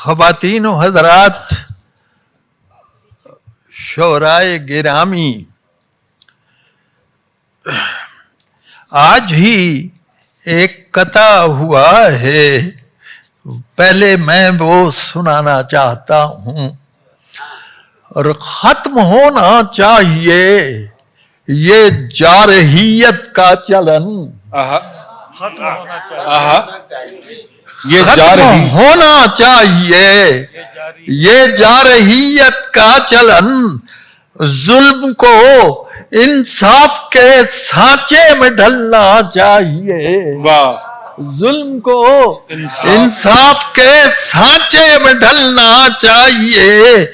خواتین و حضرات، شعرائے گرامی، آج ہی ایک قطع ہوا ہے، پہلے میں وہ سنانا چاہتا ہوں اور ختم ہونا چاہیے یہ جارحیت کا چلن، یہ ختم ہونا چاہیے یہ جارحیت کا چلن، ظلم کو انصاف کے سانچے میں ڈھلنا چاہیے، ظلم کو انصاف کے سانچے میں ڈھلنا چاہیے،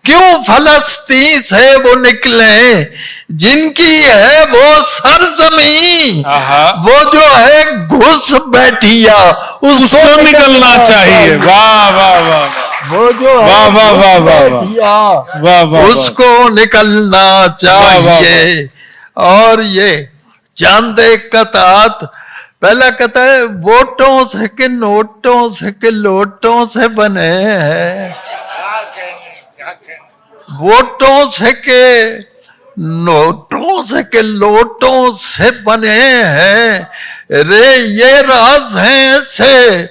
کیوں فلسطین سے وہ نکلیں جن کی ہے وہ سرزمین، وہ جو ہے گھس بیٹھیا اس کو نکلنا چاہیے، واہ واہ واہ، وہ جو ہے بیٹھیا اس کو نکلنا چاہیے۔ اور یہ چاند قطعات، پہلا کہتا ہے ووٹوں سے کہ نوٹوں سے کہ لوٹوں سے بنے ہیں، ووٹوں سے کہ نوٹوں سے کہ لوٹوں سے بنے ہیں، رے یہ راز ہیں ایسے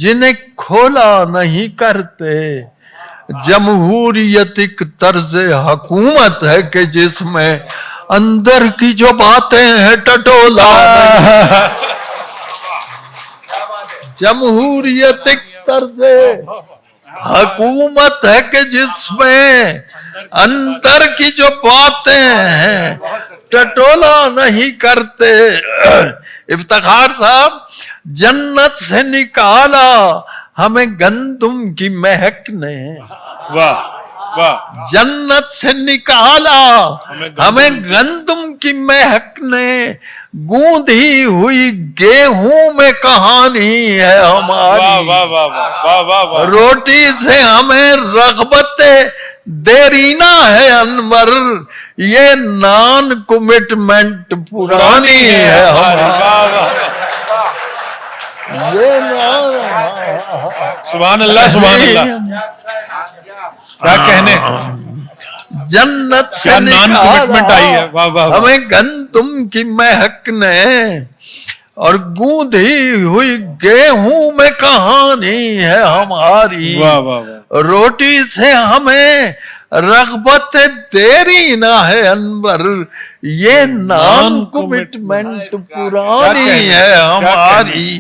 جنہیں کھولا نہیں کرتے، جمہوریت ایک طرز حکومت ہے کہ جس میں اندر کی جو باتیں ہیں ٹٹولا، جمہوریت ایک طرز حکومت ہے کہ جس میں اندر کی جو باتیں ہیں ٹٹولا نہیں کرتے۔ افتخار صاحب، جنت سے نکالا ہمیں گندم کی مہک نے، واہ واہ، جنت سے نکالا ہمیں گندم کی مہک نے، گوندھی ہوئی گیہوں میں کہانی ہے ہماری، روٹی سے ہمیں رغبت دیرینہ ہے انور، یہ نان کمٹمنٹ پرانی ہے ہماری، یہ سبحان اللہ سبحان اللہ، کیا کہنے، جنت سے نان کمٹمنٹ آئی ہے، واہ واہ، ہمیں گندم کی مہک نے اور گوندھی ہوئی گیہوں میں کہانی ہے ہماری، واہ واہ واہ، روٹی سے ہمیں رغبت دیری نہ ہے انور، یہ نان کمٹمنٹ پرانی ہے ہماری،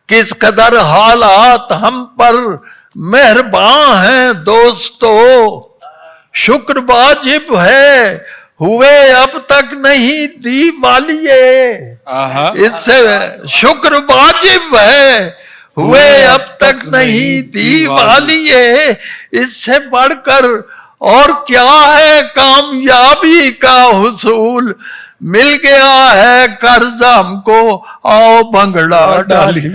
کس قدر حالات ہم پر مہرباں ہیں دوستو، شکر واجب ہے ہوئے اب تک نہیں دیوالیے، اس سے شکر واجب ہے ہوئے اب تک نہیں دیوالیے، اس سے بڑھ کر اور کیا ہے کامیابی کا حصول، مل گیا ہے قرض ہم کو آؤ بھنگڑا ڈالیے،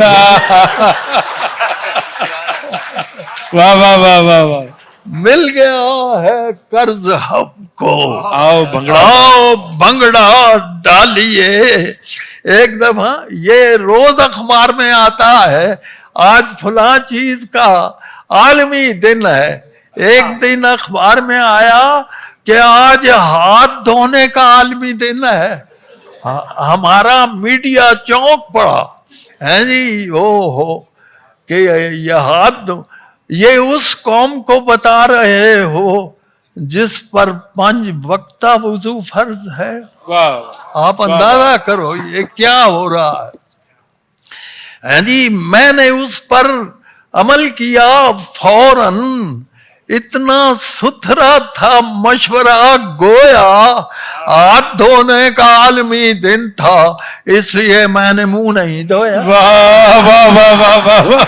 واہ واہ واہ واہ واہ، مل گیا ہے قرض ہم کو آؤ بھنگڑا ڈالیے۔ ایک دفعہ یہ روز اخبار میں آتا ہے آج فلاں چیز کا عالمی دن ہے، ایک دن اخبار میں آیا کہ آج ہاتھ دھونے کا عالمی دن ہے، ہمارا میڈیا چونک پڑا ہے جی، ہو کہ یہ ہاتھ یہ اس قوم کو بتا رہے ہو جس پر 5 وقتہ وضو فرض ہے، آپ اندازہ کرو یہ کیا ہو رہا ہے جی، میں نے اس پر عمل کیا فوراً، اتنا ستھرا تھا مشورہ گویا ہاتھ دھونے کا عالمی دن تھا اس لیے میں نے منہ نہیں دھویا، واہ واہ واہ واہ واہ،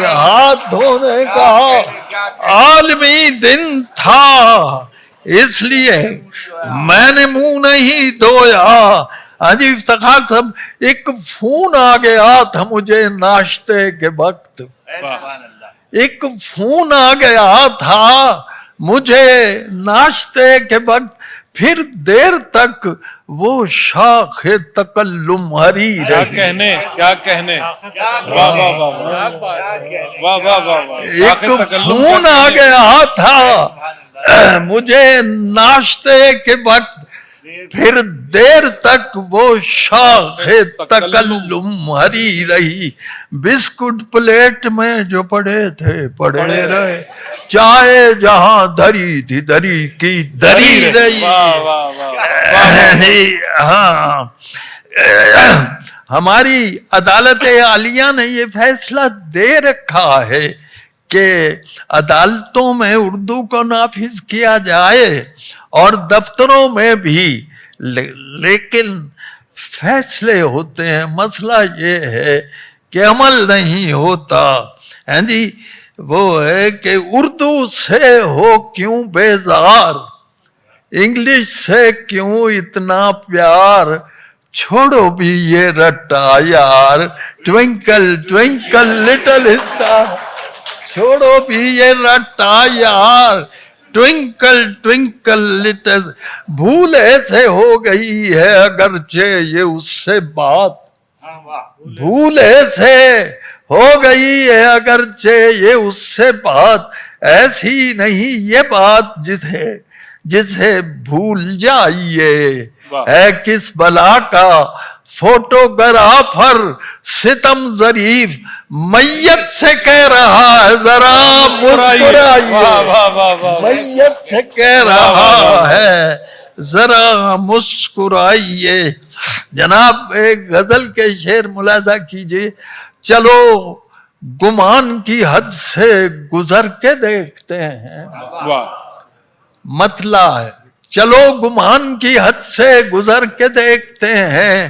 ہاتھ دھونے کا عالمی دن تھا اس لیے میں نے منہ نہیں دھویا۔ حاجی افتخار صاحب، ایک فون آ گیا تھا مجھے ناشتے کے وقت، ایک فون آ گیا تھا مجھے ناشتے کے وقت، پھر دیر تک وہ شاخ تکلم ہری کیا رہی. کہنے کیا کہنے. واہ واہ واہ واہ واہ واہ واہ واہ. ایک فون آ گیا تھا مجھے ناشتے کے وقت، پھر دیر تک وہ شاخ تکلم ہری رہی. بسکٹ پلیٹ میں جو پڑے تھے پڑے رہے، چائے جہاں دھری تھی دھری کی دھری رہی. واہ واہ واہ. ہاں، ہماری عدالت عالیہ نے یہ فیصلہ دے رکھا ہے کہ عدالتوں میں اردو کو نافذ کیا جائے اور دفتروں میں بھی، لیکن فیصلے ہوتے ہیں. مسئلہ یہ ہے کہ عمل نہیں ہوتا. ہاں جی، وہ ہے کہ اردو سے ہو کیوں بیزار، انگلش سے کیوں اتنا پیار، چھوڑو بھی یہ رٹا یار، ٹوینکل ٹوینکل لٹل اسٹار، چھوڑو بھی یہ رٹا یار، ٹوینکل ٹوینکل لٹل. بھول ایسے ہو گئی ہے اگرچہ یہ اس سے بات، بھول ایسے ہو گئی ہے اگرچہ یہ اس سے بات، ایسی نہیں یہ بات جسے بھول جائیے. ہے کس بلا کا فوٹوگرافر ستم ظریف، میت سے کہہ رہا ہے ذرا مسکرائیے، میت سے کہہ رہا ہے ذرا مسکرائیے. جناب ایک غزل کے شعر ملاحظہ کیجئے. چلو گمان کی حد سے گزر کے دیکھتے ہیں، مطلع ہے چلو گمان کی حد سے گزر کے دیکھتے ہیں،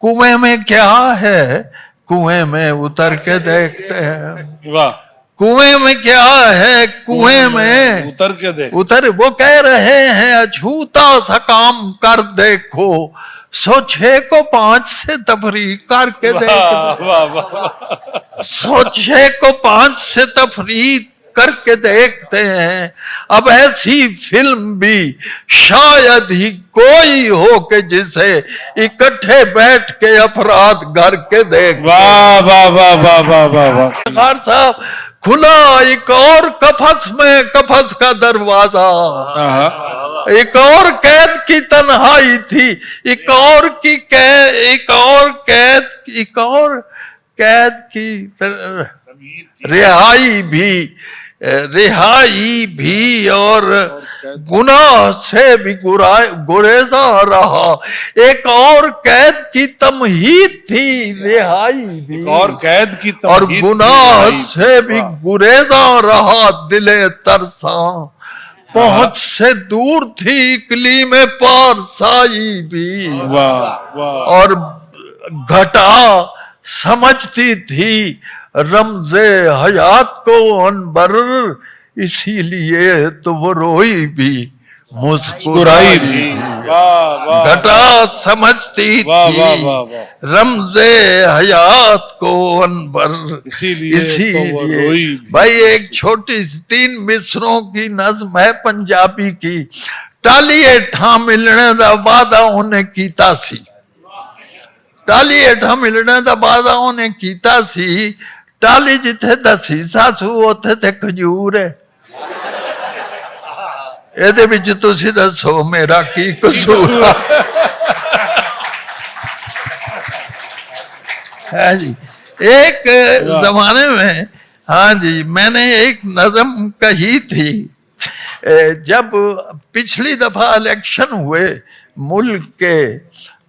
کنویں میں کیا ہے کنویں میں اتر کے دیکھتے ہیں. کنویں میں کیا ہے کنویں میں اتر کے دیکھ. وہ کہہ رہے ہیں اچھوتا سا کام کر دیکھو، 106 کو 5 سے تفریق کر کے دیکھو، 106 کو 5 سے تفریق کر کے دیکھتے ہیں. اب ایسی فلم بھی شاید ہی کوئی ہو کہ جسے اکٹھے بیٹھ کے افراد گھر کے دیکھتے. واہ واہ واہ واہ واہ واہ واہ. خار صاحب کھلا ایک اور قفس میں قفس کا دروازہ، ایک اور قید کی تنہائی تھی، ایک اور قید کی رہائی بھی اور گناہ سے بھی گریزا رہا. ایک اور قید کی تمہید تھی رہائی بھی، اور قید کی اور گناہ سے بھی گریزا رہا. دل ترساں پہنچ سے دور تھی اقلیم پارسائی بھی، اور گھٹا سمجھتی تھی رمز حیات کو عنبر، اسی لیے تو وہ روئی بھی مسکرائی بھی. گھٹا سمجھتی تھی رمز حیات کو عنبر، اسی لیے. بھائی ایک چھوٹی سی 3 مصروں کی نظم ہے پنجابی کی. ٹالیے ٹھا ملنے دا وعدہ انہیں کیتا سی، ٹالیے ٹھا ملنے دا وعدہ انہیں کیتا سی، ٹالی جتھے دسی ساسو اوتھے تے کھجور ہے. ایدے بچ تسی دسو میرا کی قصور ہے جی. ایک زمانے میں ہاں جی میں نے ایک نظم کہی تھی، جب پچھلی دفعہ الیکشن ہوئے ملک کے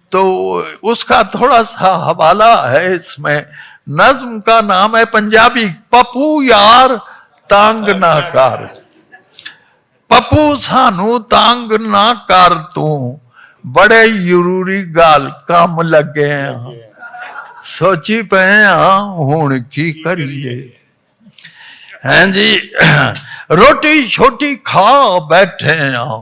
تو اس کا تھوڑا سا حوالہ ہے اس میں. نظم کا نام ہے پنجابی پپو یار تانگ نہ کر، پپو سانو تانگ نہ کر تو بڑے ضروری گال کام لگے ہیں، سوچی پہ ہاں ہون کی کریے. ہیں جی روٹی چھوٹی کھا بیٹھے ہاں،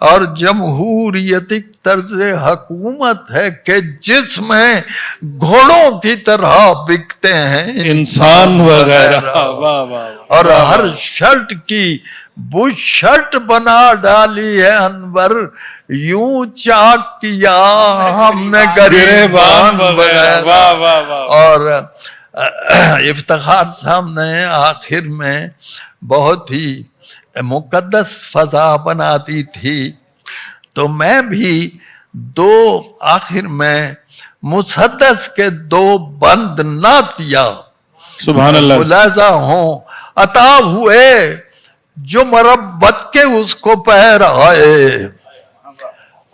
اور جمہوریتی طرز حکومت ہے کہ جس میں گھوڑوں کی طرح بکتے ہیں انسان وغیرہ. واہ واہ. اور ہر شرٹ کی وہ شرٹ بنا ڈالی ہے انور، یوں چاک کیا ہم نے گریبان وغیرہ. واہ واہ واہ. اور افتخار صاحب نے آخر میں بہت ہی مقدس فضا بناتی تھی، تو میں بھی آخر میں مسدس کے 2 بند نعتیہ سبحان اللہ. ملاحظہ ہوں، عطا ہوئے جو مربت کے اس کو پہرائے،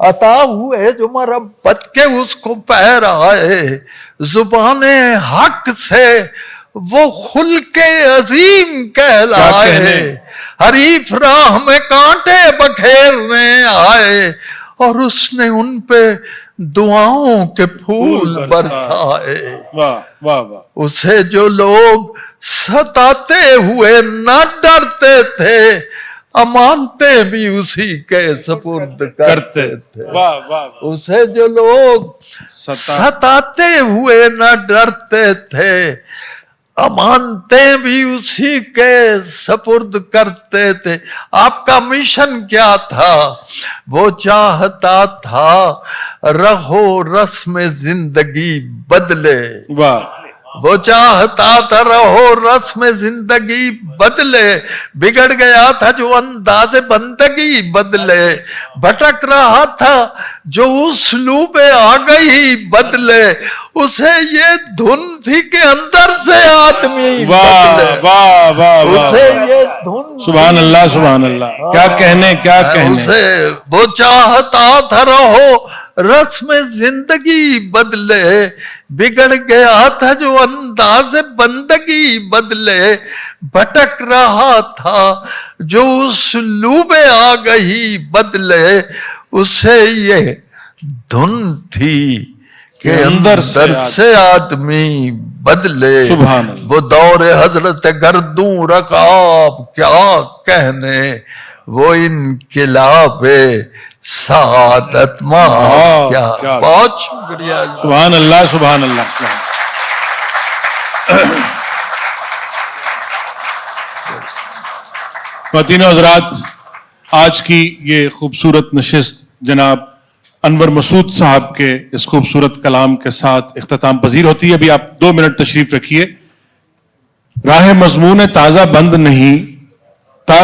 عطا ہوئے جو مربت کے اس کو پہرائے، زبان حق سے وہ خلق عظیم کہلائے، حریف راہ میں کانٹے بکھیرنے آئے اور اس نے ان پہ دعاؤں کے پھول برسائے. واہ واہ واہ. اسے جو لوگ ستاتے ہوئے نہ ڈرتے تھے، امانتے بھی اسی کے سپرد کرتے تھے. واہ واہ. اسے جو لوگ ستاتے ہوئے نہ ڈرتے تھے، امانتے بھی اسی کے سپرد کرتے تھے. آپ کا مشن کیا تھا؟ وہ چاہتا تھا رہو رسم زندگی بدلے. واہ. وہ چاہتا تھا رہو رسم زندگی بدلے، بگڑ گیا تھا جو انداز بندگی بدلے، بھٹک رہا تھا جو اسلوب آگہی بدلے، اسے یہ دھن تھی کہ اندر سے آدمی بدلے. واہ واہ واہ. اسے یہ دھن سبحان اللہ سبحان اللہ. کیا کہنے کیا کہنے. اسے وہ چاہتا تھا رہو رسم زندگی بدلے، بگڑ گیا تھا جو انداز بندگی بدلے، بھٹک رہا تھا جو اسلوب آگہی بدلے، اسے یہ دھن تھی کہ اندر سے آدمی بدلے. سبحان اللہ. وہ دور حضرت گردوں رکاب کیا کہنے، وہ انقلاب سعادت ماں کیا. بہت شکریہ. سبحان اللہ سبحان اللہ. خواتین و حضرات، آج کی یہ خوبصورت نشست جناب انور مسعود صاحب کے اس خوبصورت کلام کے ساتھ اختتام پذیر ہوتی ہے. ابھی آپ 2 منٹ تشریف رکھیے. راہ مضمون تازہ بند نہیں،